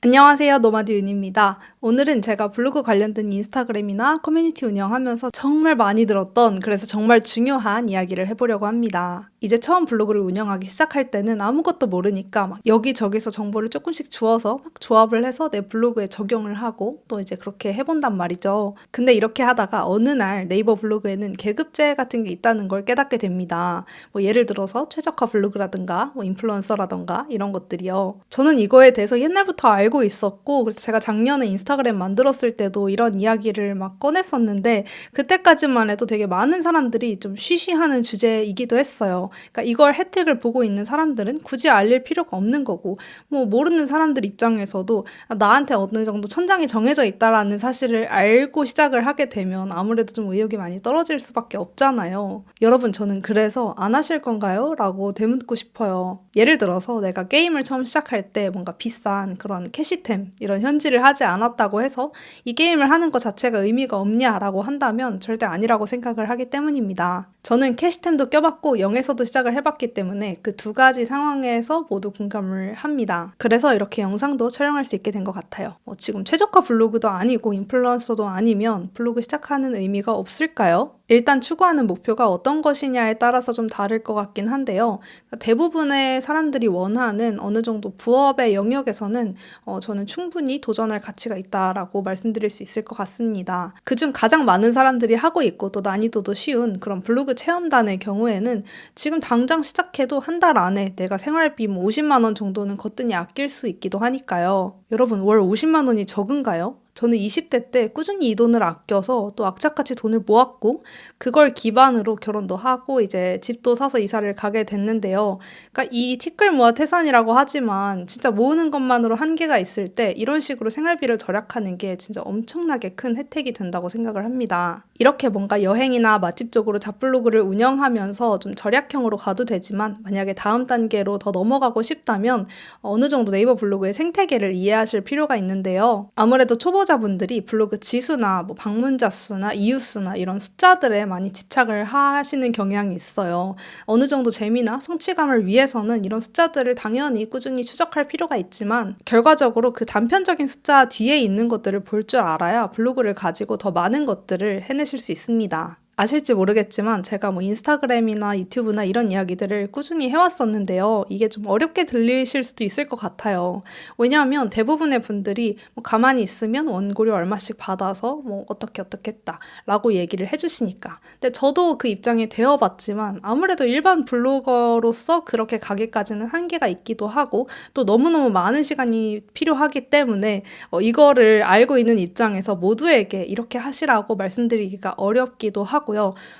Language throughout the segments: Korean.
안녕하세요. 노마드윤입니다. 오늘은 제가 블로그 관련된 인스타그램이나 커뮤니티 운영하면서 정말 많이 들었던, 그래서 정말 중요한 이야기를 해보려고 합니다. 이제 처음 블로그를 운영하기 시작할 때는 아무것도 모르니까 막 여기저기서 정보를 조금씩 주워서 막 조합을 해서 내 블로그에 적용을 하고 또 이제 그렇게 해본단 말이죠. 근데 이렇게 하다가 어느 날 네이버 블로그에는 계급제 같은 게 있다는 걸 깨닫게 됩니다. 뭐 예를 들어서 최적화 블로그라든가 뭐 인플루언서라든가 이런 것들이요. 저는 이거에 대해서 옛날부터 알고 있었고, 그래서 제가 작년에 인스타그램 만들었을 때도 이런 이야기를 막 꺼냈었는데, 그때까지만 해도 되게 많은 사람들이 좀 쉬쉬하는 주제이기도 했어요. 그러니까 이걸 혜택을 보고 있는 사람들은 굳이 알릴 필요가 없는 거고, 뭐 모르는 사람들 입장에서도 나한테 어느 정도 천장이 정해져 있다라는 사실을 알고 시작을 하게 되면 아무래도 좀 의욕이 많이 떨어질 수밖에 없잖아요. 여러분, 저는 그래서 안 하실 건가요? 라고 되묻고 싶어요. 예를 들어서 내가 게임을 처음 시작할 때 뭔가 비싼 그런 캐시템 이런 현질을 하지 않았다고 해서 이 게임을 하는 것 자체가 의미가 없냐라고 한다면 절대 아니라고 생각을 하기 때문입니다. 저는 캐시템도 껴봤고 0에서도 시작을 해봤기 때문에 그 두 가지 상황에서 모두 공감을 합니다. 그래서 이렇게 영상도 촬영할 수 있게 된 것 같아요. 지금 최저가 블로그도 아니고 인플루언서도 아니면 블로그 시작하는 의미가 없을까요? 일단 추구하는 목표가 어떤 것이냐에 따라서 좀 다를 것 같긴 한데요. 대부분의 사람들이 원하는 어느 정도 부업의 영역에서는 저는 충분히 도전할 가치가 있다라고 말씀드릴 수 있을 것 같습니다. 그중 가장 많은 사람들이 하고 있고 또 난이도도 쉬운 그런 블로그 체험단의 경우에는 지금 당장 시작해도 한 달 안에 내가 생활비 50만 원 정도는 거뜬히 아낄 수 있기도 하니까요. 여러분, 월 50만 원이 적은가요? 저는 20대 때 꾸준히 이 돈을 아껴서 또 악착같이 돈을 모았고 그걸 기반으로 결혼도 하고 이제 집도 사서 이사를 가게 됐는데요. 그러니까 이 티끌 모아 태산이라고 하지만 진짜 모으는 것만으로 한계가 있을 때 이런 식으로 생활비를 절약하는 게 진짜 엄청나게 큰 혜택이 된다고 생각을 합니다. 이렇게 뭔가 여행이나 맛집 쪽으로 잡블로그를 운영하면서 좀 절약형으로 가도 되지만 만약에 다음 단계로 더 넘어가고 싶다면 어느 정도 네이버 블로그의 생태계를 이해하실 필요가 있는데요. 아무래도 초보자분들이 블로그 지수나 뭐 방문자 수나 이웃 수나 이런 숫자들에 많이 집착을 하시는 경향이 있어요. 어느 정도 재미나 성취감을 위해서는 이런 숫자들을 당연히 꾸준히 추적할 필요가 있지만 결과적으로 그 단편적인 숫자 뒤에 있는 것들을 볼 줄 알아야 블로그를 가지고 더 많은 것들을 해내실 수 있습니다. 아실지 모르겠지만 제가 뭐 인스타그램이나 유튜브나 이런 이야기들을 꾸준히 해왔었는데요. 이게 좀 어렵게 들리실 수도 있을 것 같아요. 왜냐하면 대부분의 분들이 뭐 가만히 있으면 원고료 얼마씩 받아서 뭐 어떻게 했다 라고 얘기를 해주시니까. 근데 저도 그 입장이 되어봤지만 아무래도 일반 블로거로서 그렇게 가기까지는 한계가 있기도 하고 또 너무너무 많은 시간이 필요하기 때문에 이거를 알고 있는 입장에서 모두에게 이렇게 하시라고 말씀드리기가 어렵기도 하고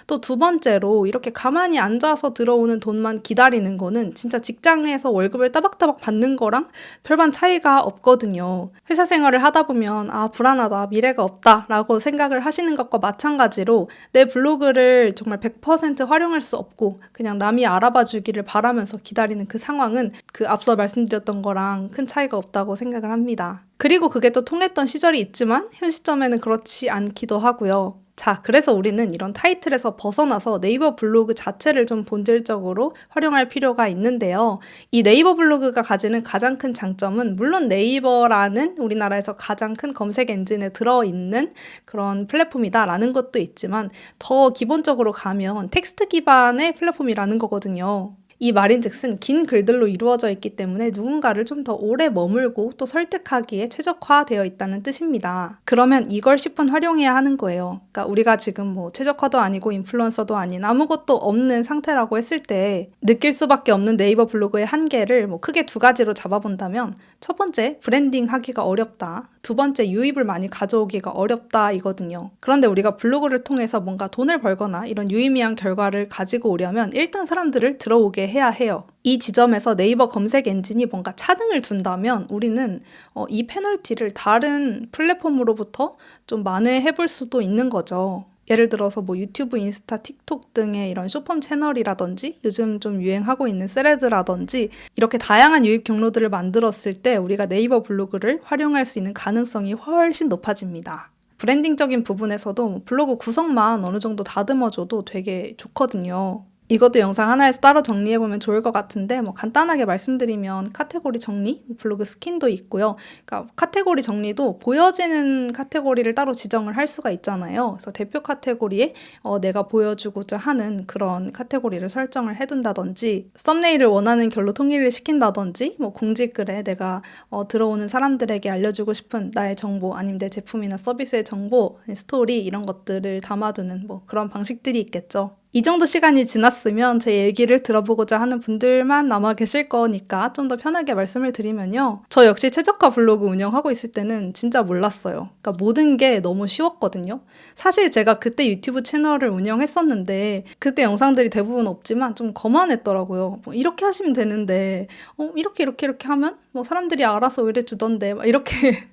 또 두 번째로 이렇게 가만히 앉아서 들어오는 돈만 기다리는 거는 진짜 직장에서 월급을 따박따박 받는 거랑 별반 차이가 없거든요. 회사 생활을 하다 보면 불안하다, 미래가 없다 라고 생각을 하시는 것과 마찬가지로 내 블로그를 정말 100% 활용할 수 없고 그냥 남이 알아봐 주기를 바라면서 기다리는 그 상황은 그 앞서 말씀드렸던 거랑 큰 차이가 없다고 생각을 합니다. 그리고 그게 또 통했던 시절이 있지만 현 시점에는 그렇지 않기도 하고요. 자, 그래서 우리는 이런 타이틀에서 벗어나서 네이버 블로그 자체를 좀 본질적으로 활용할 필요가 있는데요. 이 네이버 블로그가 가지는 가장 큰 장점은 물론 네이버라는 우리나라에서 가장 큰 검색 엔진에 들어있는 그런 플랫폼이다라는 것도 있지만 더 기본적으로 가면 텍스트 기반의 플랫폼이라는 거거든요. 이 말인즉슨 긴 글들로 이루어져 있기 때문에 누군가를 좀 더 오래 머물고 또 설득하기에 최적화되어 있다는 뜻입니다. 그러면 이걸 10분 활용해야 하는 거예요. 그러니까 우리가 지금 뭐 최적화도 아니고 인플루언서도 아닌 아무것도 없는 상태라고 했을 때 느낄 수밖에 없는 네이버 블로그의 한계를 뭐 크게 두 가지로 잡아본다면 첫 번째, 브랜딩 하기가 어렵다. 두 번째, 유입을 많이 가져오기가 어렵다 이거든요. 그런데 우리가 블로그를 통해서 뭔가 돈을 벌거나 이런 유의미한 결과를 가지고 오려면 일단 사람들을 들어오게 해야 해요. 이 지점에서 네이버 검색 엔진이 뭔가 차등을 둔다면 우리는 이 페널티를 다른 플랫폼으로부터 좀 만회해 볼 수도 있는 거죠. 예를 들어서 뭐 유튜브, 인스타, 틱톡 등의 이런 쇼폼 채널이라든지 요즘 좀 유행하고 있는 스레드라든지 이렇게 다양한 유입 경로들을 만들었을 때 우리가 네이버 블로그를 활용할 수 있는 가능성이 훨씬 높아집니다. 브랜딩적인 부분에서도 블로그 구성만 어느 정도 다듬어줘도 되게 좋거든요. 이것도 영상 하나에서 따로 정리해보면 좋을 것 같은데 뭐 간단하게 말씀드리면 카테고리 정리, 블로그 스킨도 있고요. 그러니까 카테고리 정리도 보여지는 카테고리를 따로 지정을 할 수가 있잖아요. 그래서 대표 카테고리에 내가 보여주고자 하는 그런 카테고리를 설정을 해둔다든지 썸네일을 원하는 결로 통일을 시킨다든지 뭐 공지글에 내가 들어오는 사람들에게 알려주고 싶은 나의 정보 아니면 내 제품이나 서비스의 정보, 스토리 이런 것들을 담아두는 뭐 그런 방식들이 있겠죠. 이 정도 시간이 지났으면 제 얘기를 들어보고자 하는 분들만 남아 계실 거니까 좀 더 편하게 말씀을 드리면요. 저 역시 최저가 블로그 운영하고 있을 때는 진짜 몰랐어요. 그러니까 모든 게 너무 쉬웠거든요. 사실 제가 그때 유튜브 채널을 운영했었는데 그때 영상들이 대부분 없지만 좀 거만했더라고요. 뭐 이렇게 하시면 되는데 이렇게 하면 뭐 사람들이 알아서 의뢰주던데 막 이렇게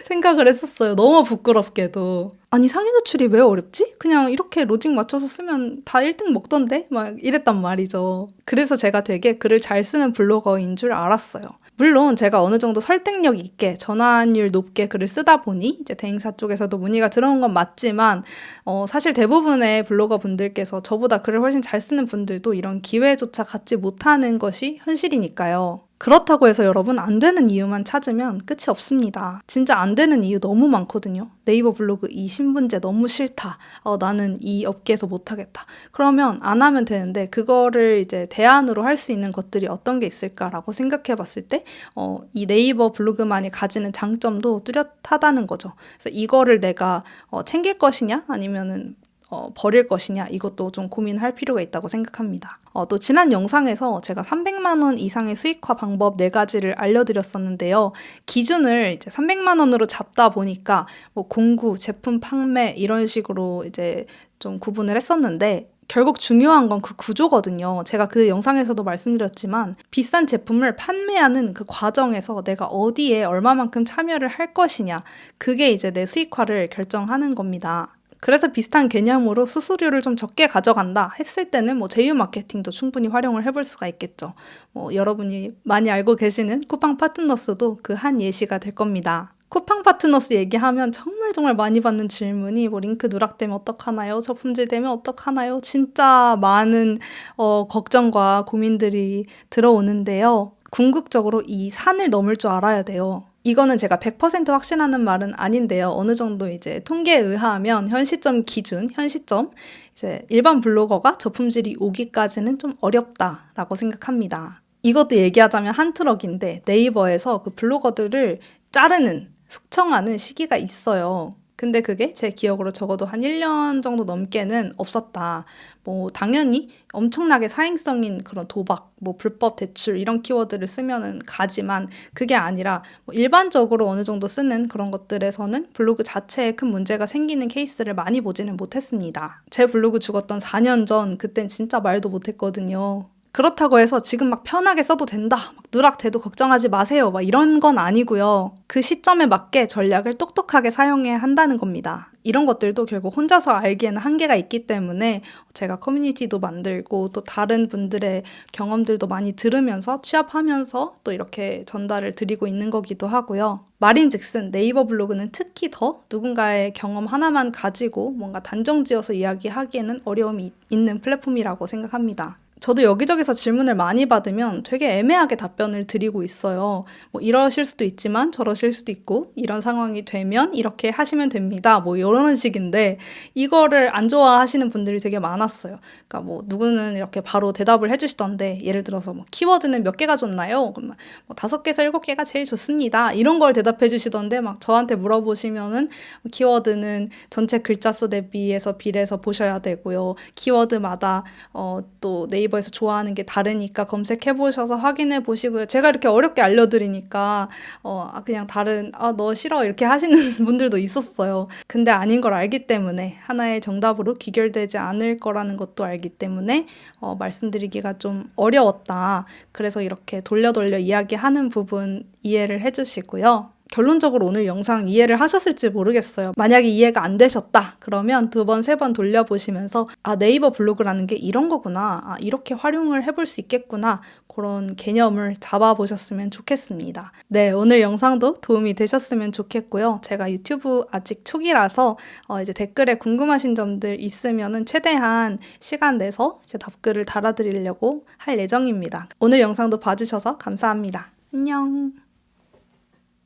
생각을 했었어요. 너무 부끄럽게도. 아니 상위 노출이 왜 어렵지? 그냥 이렇게 로직 맞춰서 쓰면 다 1등 먹던데? 막 이랬단 말이죠. 그래서 제가 되게 글을 잘 쓰는 블로거인 줄 알았어요. 물론 제가 어느 정도 설득력 있게 전환율 높게 글을 쓰다 보니 이제 대행사 쪽에서도 문의가 들어온 건 맞지만 사실 대부분의 블로거 분들께서 저보다 글을 훨씬 잘 쓰는 분들도 이런 기회조차 갖지 못하는 것이 현실이니까요. 그렇다고 해서 여러분 안 되는 이유만 찾으면 끝이 없습니다. 진짜 안 되는 이유 너무 많거든요. 네이버 블로그 이 신분제 너무 싫다. 나는 이 업계에서 못하겠다. 그러면 안 하면 되는데 그거를 이제 대안으로 할 수 있는 것들이 어떤 게 있을까라고 생각해 봤을 때 이 네이버 블로그만이 가지는 장점도 뚜렷하다는 거죠. 그래서 이거를 내가 챙길 것이냐 아니면은 버릴 것이냐 이것도 좀 고민할 필요가 있다고 생각합니다. 또 지난 영상에서 제가 300만 원 이상의 수익화 방법 4가지를 알려드렸었는데요. 기준을 이제 300만 원으로 잡다 보니까 뭐 공구, 제품 판매 이런 식으로 이제 좀 구분을 했었는데 결국 중요한 건 그 구조거든요. 제가 그 영상에서도 말씀드렸지만 비싼 제품을 판매하는 그 과정에서 내가 어디에 얼마만큼 참여를 할 것이냐 그게 이제 내 수익화를 결정하는 겁니다. 그래서 비슷한 개념으로 수수료를 좀 적게 가져간다 했을 때는 뭐 제휴 마케팅도 충분히 활용을 해볼 수가 있겠죠. 여러분이 많이 알고 계시는 쿠팡 파트너스도 그 한 예시가 될 겁니다. 쿠팡 파트너스 얘기하면 정말 많이 받는 질문이 뭐 링크 누락되면 어떡하나요? 저품질 되면 어떡하나요? 진짜 많은 걱정과 고민들이 들어오는데요. 궁극적으로 이 산을 넘을 줄 알아야 돼요. 이거는 제가 100% 확신하는 말은 아닌데요. 어느 정도 이제 통계에 의하면 현 시점 기준, 현 시점 이제 일반 블로거가 저품질이 오기까지는 좀 어렵다라고 생각합니다. 이것도 얘기하자면 한 트럭인데 네이버에서 그 블로거들을 자르는, 숙청하는 시기가 있어요. 근데 그게 제 기억으로 적어도 한 1년 정도 넘게는 없었다. 뭐 당연히 엄청나게 사행성인 그런 도박, 뭐 불법 대출 이런 키워드를 쓰면은 가지만 그게 아니라 뭐 일반적으로 어느 정도 쓰는 그런 것들에서는 블로그 자체에 큰 문제가 생기는 케이스를 많이 보지는 못했습니다. 제 블로그 죽었던 4년 전 그땐 진짜 말도 못했거든요. 그렇다고 해서 지금 막 편하게 써도 된다. 막 누락돼도 걱정하지 마세요. 막 이런 건 아니고요. 그 시점에 맞게 전략을 똑똑하게 사용해야 한다는 겁니다. 이런 것들도 결국 혼자서 알기에는 한계가 있기 때문에 제가 커뮤니티도 만들고 또 다른 분들의 경험들도 많이 들으면서 취합하면서 또 이렇게 전달을 드리고 있는 거기도 하고요. 말인즉슨 네이버 블로그는 특히 더 누군가의 경험 하나만 가지고 뭔가 단정지어서 이야기하기에는 어려움이 있는 플랫폼이라고 생각합니다. 저도 여기저기서 질문을 많이 받으면 되게 애매하게 답변을 드리고 있어요. 뭐 이러실 수도 있지만 저러실 수도 있고 이런 상황이 되면 이렇게 하시면 됩니다. 뭐 이런 식인데 이거를 안 좋아하시는 분들이 되게 많았어요. 그러니까 뭐 누구는 이렇게 바로 대답을 해주시던데 예를 들어서 뭐 키워드는 몇 개가 좋나요? 그러면 뭐 5개에서 7개가 제일 좋습니다. 이런 걸 대답해 주시던데 막 저한테 물어보시면은 키워드는 전체 글자 수 대비해서 비례해서 보셔야 되고요. 키워드마다 또 네이버에서 좋아하는 게 다르니까 검색해 보셔서 확인해 보시고요. 제가 이렇게 어렵게 알려드리니까 그냥 다른 너 싫어 이렇게 하시는 분들도 있었어요. 근데 아닌 걸 알기 때문에 하나의 정답으로 귀결되지 않을 거라는 것도 알기 때문에 말씀드리기가 좀 어려웠다. 그래서 이렇게 돌려 이야기하는 부분 이해를 해주시고요. 결론적으로 오늘 영상 이해를 하셨을지 모르겠어요. 만약에 이해가 안 되셨다 그러면 2번, 3번 돌려보시면서 네이버 블로그라는 게 이런 거구나. 이렇게 활용을 해볼 수 있겠구나. 그런 개념을 잡아보셨으면 좋겠습니다. 네, 오늘 영상도 도움이 되셨으면 좋겠고요. 제가 유튜브 아직 초기라서 이제 댓글에 궁금하신 점들 있으면은 최대한 시간 내서 이제 답글을 달아드리려고 할 예정입니다. 오늘 영상도 봐주셔서 감사합니다. 안녕.